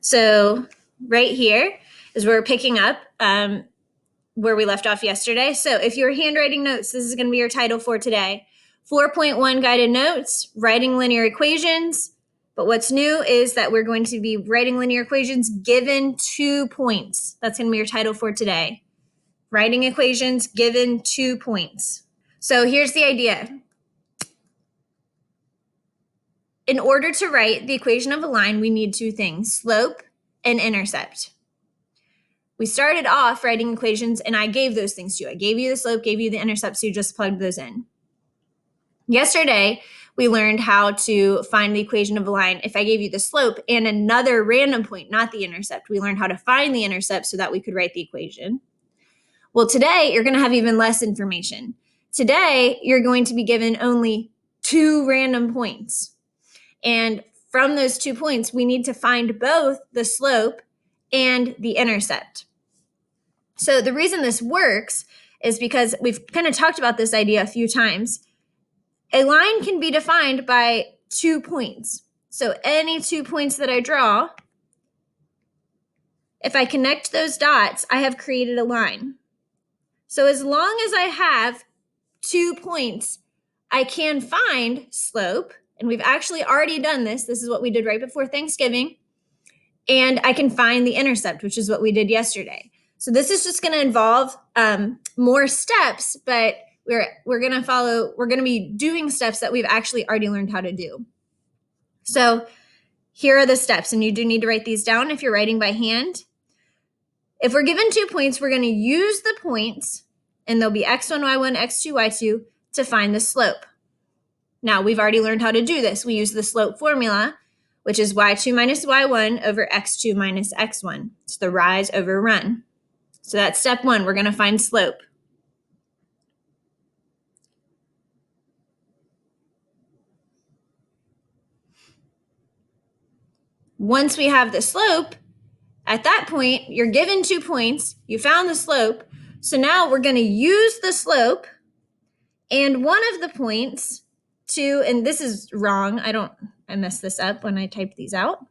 So right here is where we're picking up where we left off yesterday. So if you're handwriting notes, this is going to be your title for today. 4.1 guided notes, writing linear equations. But what's new is that we're going to be writing linear equations given 2 points. That's going to be your title for today. Writing equations given 2 points. So here's the idea. In order to write the equation of a line, we need 2 things, slope and intercept. We started off writing equations and I gave those things to you. I gave you the slope, gave you the intercept, so you just plugged those in. Yesterday, we learned how to find the equation of a line if I gave you the slope and another random point, not the intercept. We learned how to find the intercept so that we could write the equation. Well, today, you're going to have even less information. Today, you're going to be given only 2 random points. And from those 2 points, we need to find both the slope and the intercept. So the reason this works is because we've kind of talked about this idea a few times. A line can be defined by 2 points. So any 2 points that I draw, if I connect those dots, I have created a line. So as long as I have 2 points, I can find slope. And we've actually already done this. This is what we did right before Thanksgiving. And I can find the intercept, which is what we did yesterday. So this is just going to involve more steps, but we're going to be doing steps that we've actually already learned how to do. So here are the steps, and you do need to write these down if you're writing by hand. If we're given 2 points, we're going to use the points, and there'll be x1, y1, x2, y2 to find the slope. Now, we've already learned how to do this. We use the slope formula, which is y2 minus y1 over x2 minus x1. It's the rise over run. So that's step 1. We're going to find slope. Once we have the slope, at that point, you're given 2 points. You found the slope. So now we're going to use the slope and one of the points to, and this is wrong. I messed this up when I typed these out.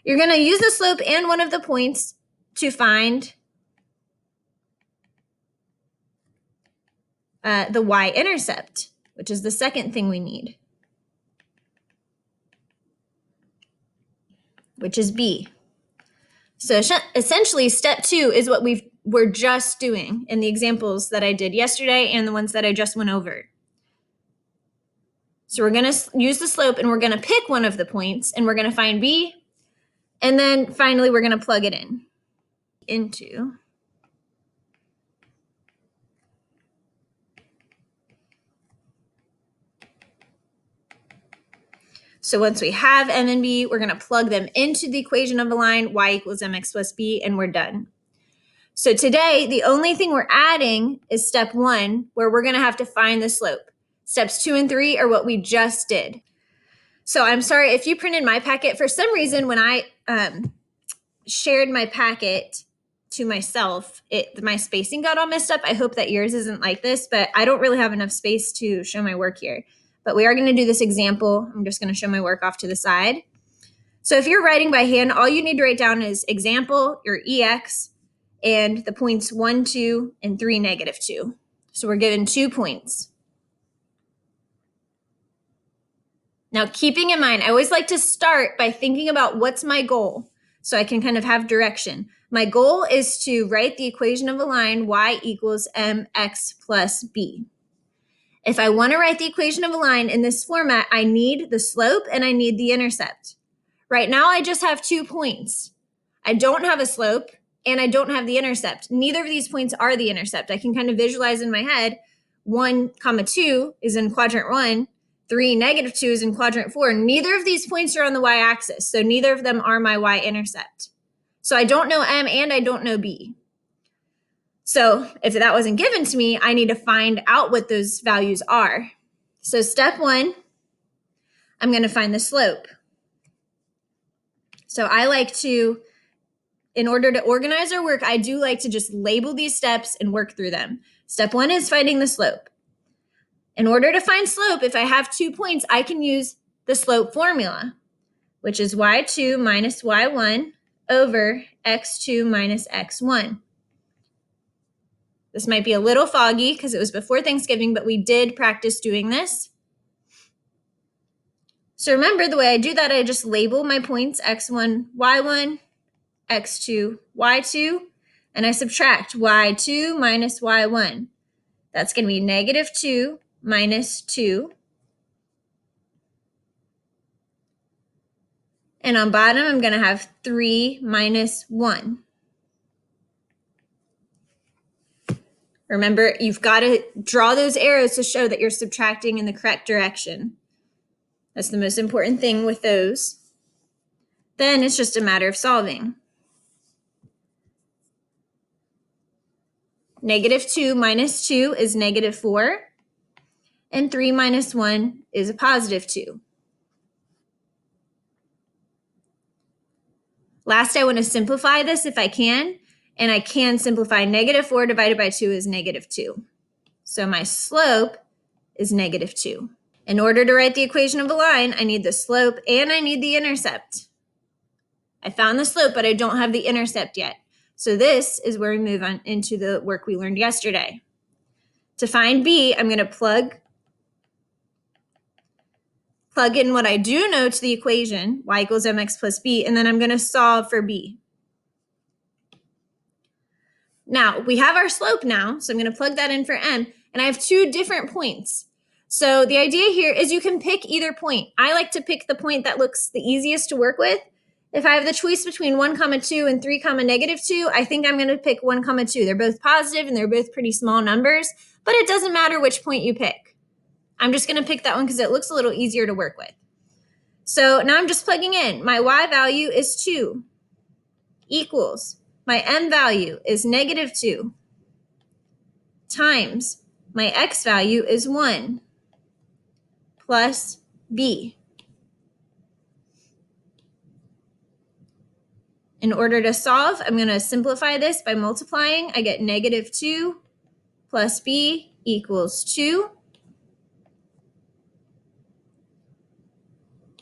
You're going to use the slope and one of the points to find the y-intercept, which is the second thing we need, which is b. So essentially, step 2 is what we're just doing in the examples that I did yesterday and the ones that I just went over. So we're going to use the slope and we're going to pick one of the points and we're going to find b. And then finally, we're going to plug it into. So once we have m and b, we're going to plug them into the equation of a line, y equals mx plus b, and we're done. So today, the only thing we're adding is step 1, where we're going to have to find the slope. Steps 2 and 3 are what we just did. So I'm sorry if you printed my packet. For some reason, when I shared my packet to myself, my spacing got all messed up. I hope that yours isn't like this, but I don't really have enough space to show my work here. But we are going to do this example. I'm just going to show my work off to the side. So if you're writing by hand, all you need to write down is example, your EX, and the points 1, 2, and 3, -2. So we're given 2 points. Now, keeping in mind, I always like to start by thinking about what's my goal so I can kind of have direction. My goal is to write the equation of a line y equals mx plus b. If I want to write the equation of a line in this format, I need the slope and I need the intercept. Right now, I just have 2 points. I don't have a slope and I don't have the intercept. Neither of these points are the intercept. I can kind of visualize in my head 1, 2 is in quadrant 1, 3, -2 is in quadrant 4. Neither of these points are on the y-axis, so neither of them are my y-intercept. So I don't know m and I don't know b. So if that wasn't given to me, I need to find out what those values are. So step 1, I'm going to find the slope. So I like to, in order to organize our work, I do like to just label these steps and work through them. Step 1 is finding the slope. In order to find slope, if I have 2 points, I can use the slope formula. which is y2 minus y1 over x2 minus x1. This might be a little foggy because it was before Thanksgiving, but we did practice doing this. So remember, the way I do that, I just label my points x1, y1, x2, y2, and I subtract y2 minus y1. That's going to be negative 2 minus 2. And on bottom, I'm going to have 3 minus 1. Remember, you've got to draw those arrows to show that you're subtracting in the correct direction. That's the most important thing with those. Then it's just a matter of solving. Negative 2 minus 2 is negative 4. And 3 minus 1 is a positive 2. Last, I want to simplify this if I can. And I can simplify negative 4 divided by 2 is negative 2. So my slope is negative 2. In order to write the equation of a line, I need the slope and I need the intercept. I found the slope, but I don't have the intercept yet. So this is where we move on into the work we learned yesterday. To find b, I'm going to plug in what I do know to the equation, y equals mx plus b, and then I'm going to solve for b. Now, we have our slope now, so I'm going to plug that in for m, and I have two different points. So the idea here is you can pick either point. I like to pick the point that looks the easiest to work with. If I have the choice between 1, 2 and 3, negative 2, I think I'm going to pick 1, 2. They're both positive and they're both pretty small numbers, but it doesn't matter which point you pick. I'm just going to pick that one because it looks a little easier to work with. So now I'm just plugging in. My y value is 2 equals my m value is negative 2 times my x value is 1 plus b. In order to solve, I'm going to simplify this by multiplying. I get negative 2 plus b equals 2.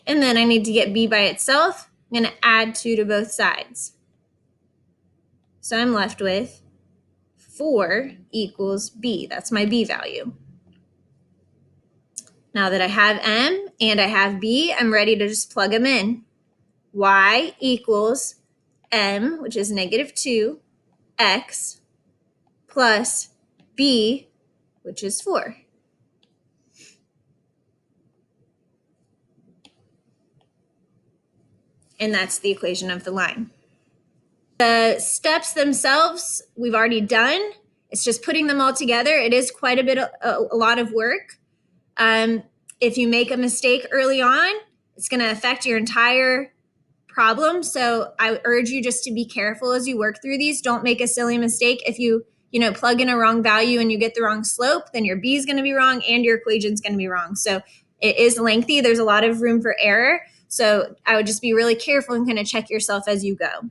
And then I need to get b by itself. I'm going to add 2 to both sides. So I'm left with 4 equals b. That's my b value. Now that I have m and I have b, I'm ready to just plug them in. Y equals m, which is negative 2, x, plus b, which is 4. And that's the equation of the line. The steps themselves, we've already done. It's just putting them all together. It is quite a lot of work. If you make a mistake early on, it's going to affect your entire problem. So I urge you just to be careful as you work through these. Don't make a silly mistake. If you plug in a wrong value and you get the wrong slope, then your b is going to be wrong and your equation is going to be wrong. So it is lengthy. There's a lot of room for error. So I would just be really careful and kind of check yourself as you go.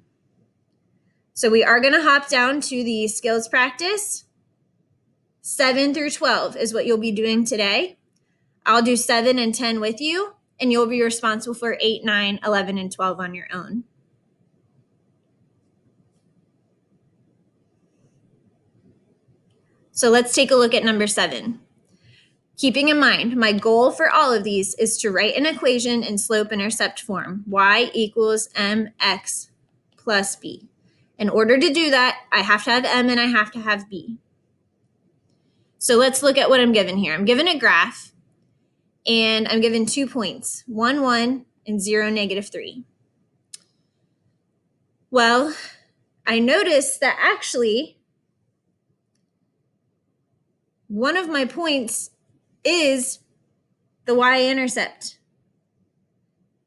So we are going to hop down to the skills practice. 7 through 12 is what you'll be doing today. I'll do 7 and 10 with you, and you'll be responsible for 8, 9, 11, and 12 on your own. So let's take a look at number 7. Keeping in mind, my goal for all of these is to write an equation in slope-intercept form. Y equals mx plus b. In order to do that, I have to have m and I have to have b. So let's look at what I'm given here. I'm given a graph, and I'm given 2 points, 1, 1, and 0, negative 3. Well, I noticed that actually one of my points is the y-intercept.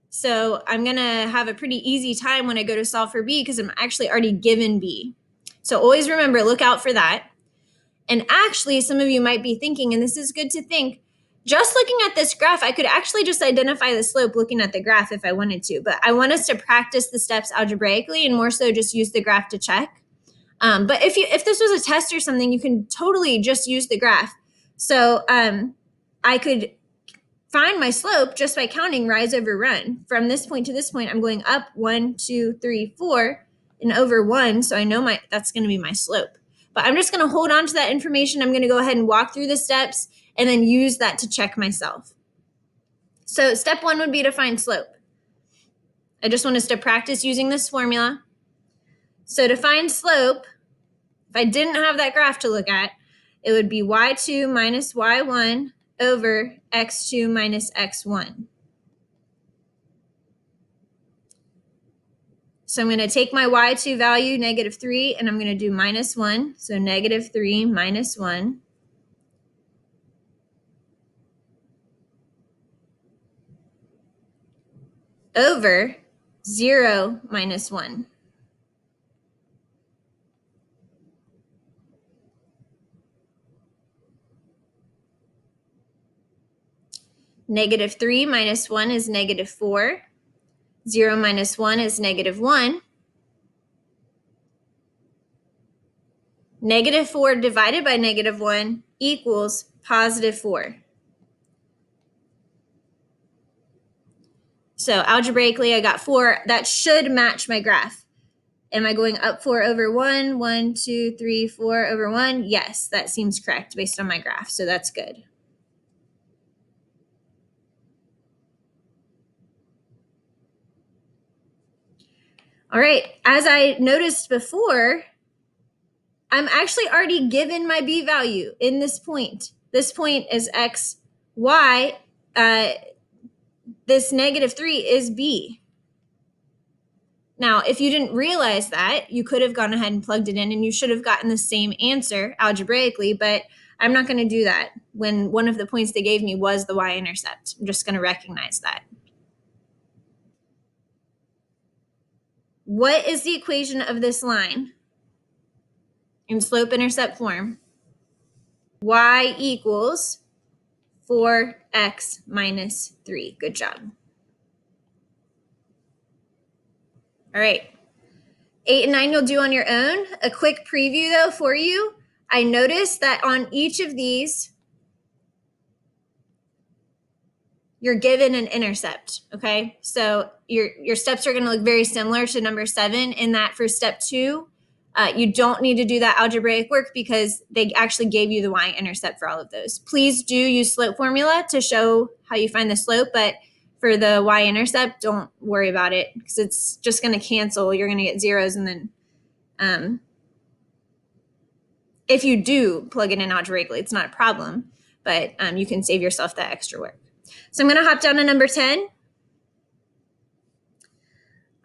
So I'm going to have a pretty easy time when I go to solve for b because I'm actually already given b. So always remember, look out for that. And actually, some of you might be thinking, and this is good to think, just looking at this graph, I could actually just identify the slope looking at the graph if I wanted to. But I want us to practice the steps algebraically and more so just use the graph to check. But if this was a test or something, you can totally just use the graph. So I could find my slope just by counting rise over run. From this point to this point, I'm going up 1, 2, 3, 4, and over 1, so I know that's going to be my slope. But I'm just going to hold on to that information. I'm going to go ahead and walk through the steps and then use that to check myself. So step 1 would be to find slope. I just want us to practice using this formula. So to find slope, if I didn't have that graph to look at, it would be y2 minus y1 over x2 minus x1. So I'm going to take my y2 value, -3, and I'm going to do -1. So -3 minus 1. Over 0 minus 1. -3 minus 1 is -4. 0 minus 1 is -1. -4 divided by -1 equals +4. So algebraically, I got 4. That should match my graph. Am I going up 4 over 1? 1, 2, 3, 4 over 1? Yes, that seems correct based on my graph, so that's good. All right, as I noticed before, I'm actually already given my b value in this point. This point is x, y. This -3 is b. Now, if you didn't realize that, you could have gone ahead and plugged it in and you should have gotten the same answer algebraically, but I'm not going to do that when one of the points they gave me was the y-intercept. I'm just going to recognize that. What is the equation of this line in slope-intercept form? Y equals 4x minus 3. Good job. All right. 8 and 9 you'll do on your own. A quick preview, though, for you. I noticed that on each of these, you're given an intercept, okay? So your steps are going to look very similar to number 7 in that for step 2, you don't need to do that algebraic work because they actually gave you the y-intercept for all of those. Please do use slope formula to show how you find the slope, but for the y-intercept, don't worry about it because it's just going to cancel. You're going to get zeros, and then if you do plug it in algebraically, it's not a problem, but you can save yourself that extra work. So I'm going to hop down to number 10.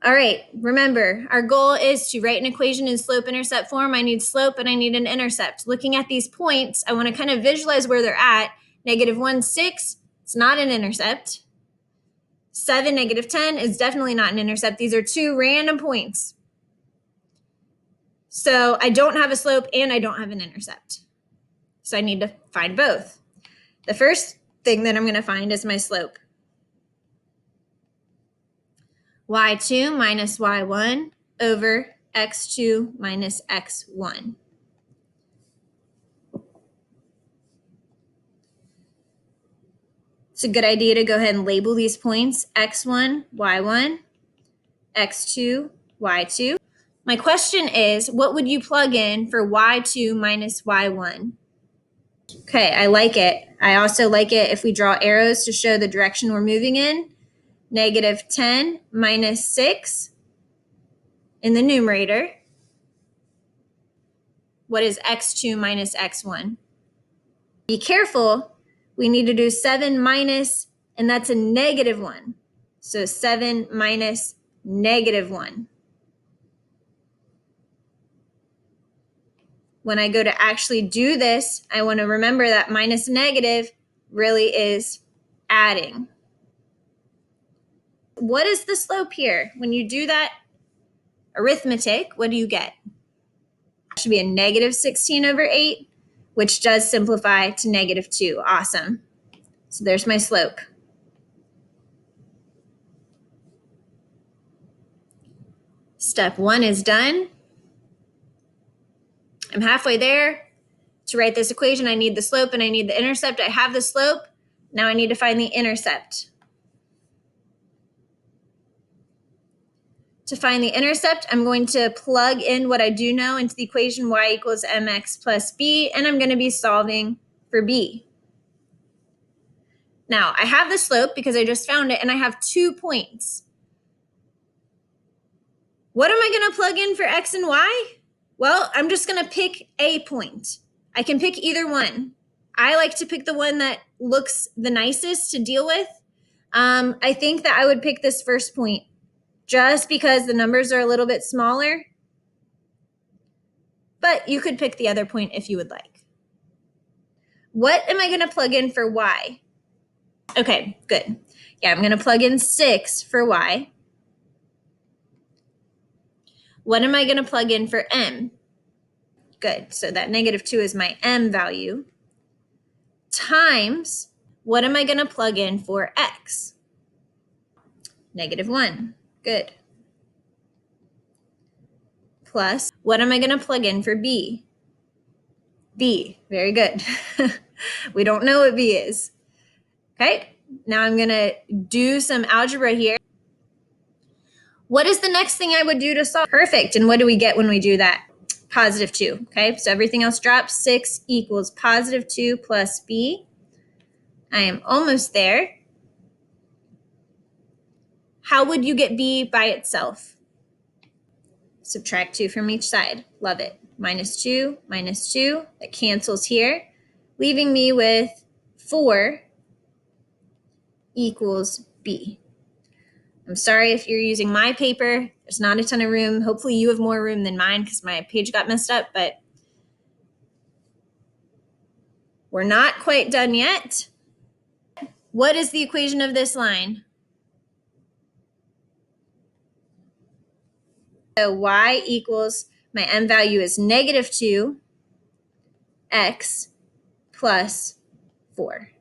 All right, remember, our goal is to write an equation in slope-intercept form. I need slope and I need an intercept. Looking at these points, I want to kind of visualize where they're at. -1, 6, it's not an intercept. 7, -10 is definitely not an intercept. These are two random points. So I don't have a slope and I don't have an intercept. So I need to find both. The first thing that I'm going to find is my slope. y2 minus y1 over x2 minus x1. It's a good idea to go ahead and label these points x1, y1, x2, y2. My question is, what would you plug in for y2 minus y1? Okay, I like it. I also like it if we draw arrows to show the direction we're moving in. -10 minus 6 in the numerator. What is x2 minus x1? Be careful. We need to do 7 minus, and that's a -1. So 7 minus -1. When I go to actually do this, I want to remember that minus negative really is adding. What is the slope here? When you do that arithmetic, what do you get? It should be a -16 over 8, which does simplify to -2. Awesome. So there's my slope. Step 1 is done. I'm halfway there. To write this equation, I need the slope and I need the intercept. I have the slope. Now I need to find the intercept. To find the intercept, I'm going to plug in what I do know into the equation y equals mx plus b, and I'm going to be solving for b. Now, I have the slope because I just found it, and I have 2 points. What am I going to plug in for x and y? Well, I'm just going to pick a point. I can pick either one. I like to pick the one that looks the nicest to deal with. I think that I would pick this first point just because the numbers are a little bit smaller. But you could pick the other point if you would like. What am I going to plug in for y? Okay, good. Yeah, I'm going to plug in 6 for y. What am I going to plug in for m? Good. So that -2 is my m value. Times, what am I going to plug in for x? -1. Good. Plus, what am I going to plug in for b? B. Very good. We don't know what b is. Okay, now I'm going to do some algebra here. What is the next thing I would do to solve? Perfect. And what do we get when we do that? +2. Okay, so everything else drops. 6 equals +2 plus b. I am almost there. How would you get b by itself? Subtract 2 from each side. Love it. -2, -2. That cancels here, leaving me with 4 equals b. I'm sorry if you're using my paper. There's not a ton of room. Hopefully you have more room than mine because my page got messed up, but we're not quite done yet. What is the equation of this line? So y equals, my m value is -2, x plus 4.